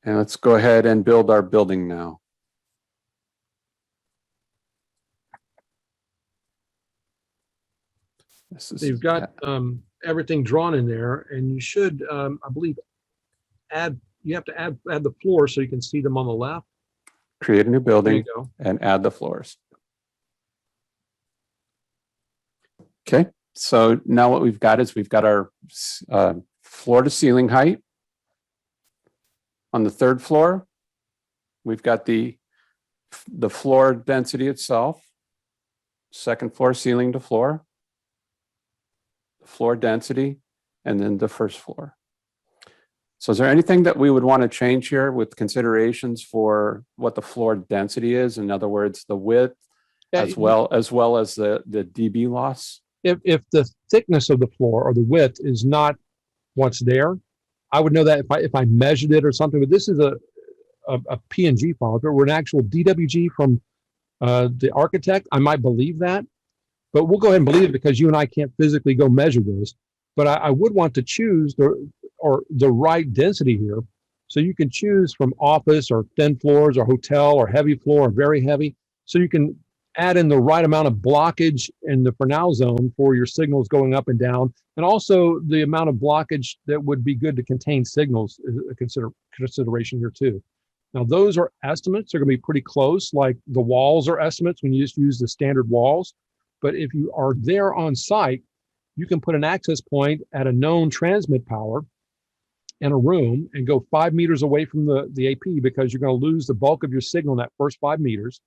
And let's go ahead and build our building now. So you've got everything drawn in there, and you should, I believe, you have to add the floors so you can see them on the left. Create a new building and add the floors. Okay, so now what we've got is we've got our floor to ceiling height. On the third floor, we've got the floor density itself. Second floor, ceiling to floor. Floor density, and then the first floor. So is there anything that we would want to change here with considerations for what the floor density is? In other words, the width, as well as the dB loss? If the thickness of the floor or the width is not what's there, I would know that if I measured it or something. But this is a PNG file. If it were an actual DWG from the architect, I might believe that. But we'll go ahead and believe it because you and I can't physically go measure this. But I would want to choose the right density here. So you can choose from office or thin floors or hotel or heavy floor or very heavy. So you can add in the right amount of blockage in the Fresnel zone for your signals going up and down. And also the amount of blockage that would be good to contain signals is a consideration here too. Now those are estimates. They're going to be pretty close. Like the walls are estimates when you just use the standard walls. But if you are there on site, you can put an access point at a known transmit power in a room and go 5 meters away from the AP because you're going to lose the bulk of your signal in that first 5 meters.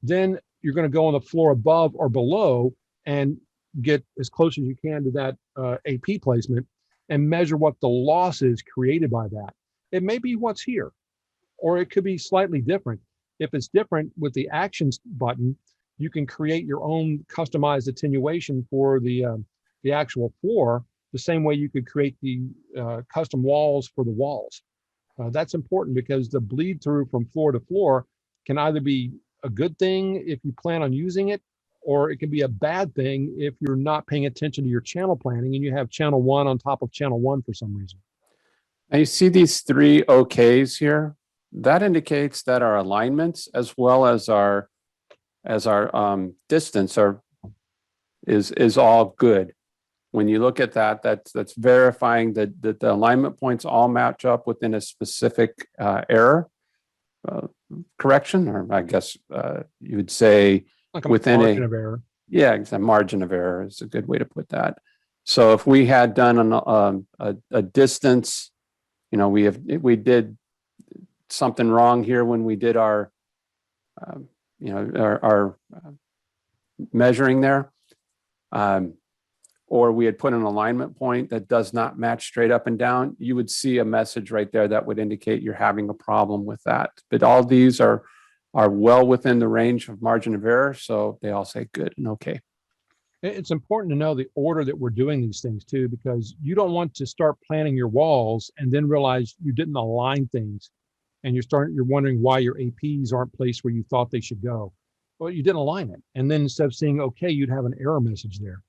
Then you're going to go on the floor above or below and get as close as you can to that AP placement and measure what the loss is created by that. It may be what's here, or it could be slightly different. If it's different with the actions button, you can create your own customized attenuation for the actual floor, the same way you could create the custom walls for the walls. That's important because the bleed through from floor to floor can either be a good thing if you plan on using it, or it can be a bad thing if you're not paying attention to your channel planning and you have channel 1 on top of channel 1 for some reason. Now you see these 3 OKs here. That indicates that our alignments as well as our distance is all good. When you look at that, that's verifying that the alignment points all match up within a specific error correction, or I guess you would say like a within margin of error. Yeah, a margin of error is a good way to put that. So if we had done a distance, we did something wrong here when we did our measuring there, or we had put an alignment point that does not match straight up and down, you would see a message right there that would indicate you're having a problem with that. But all these are well within the range of margin of error, so they all say good and okay. It's important to know the order that we're doing these things too, because you don't want to start planning your walls and then realize you didn't align things, and you're wondering why your APs aren't placed where you thought they should go. Well, you didn't align it, and then instead of seeing okay, you'd have an error message there.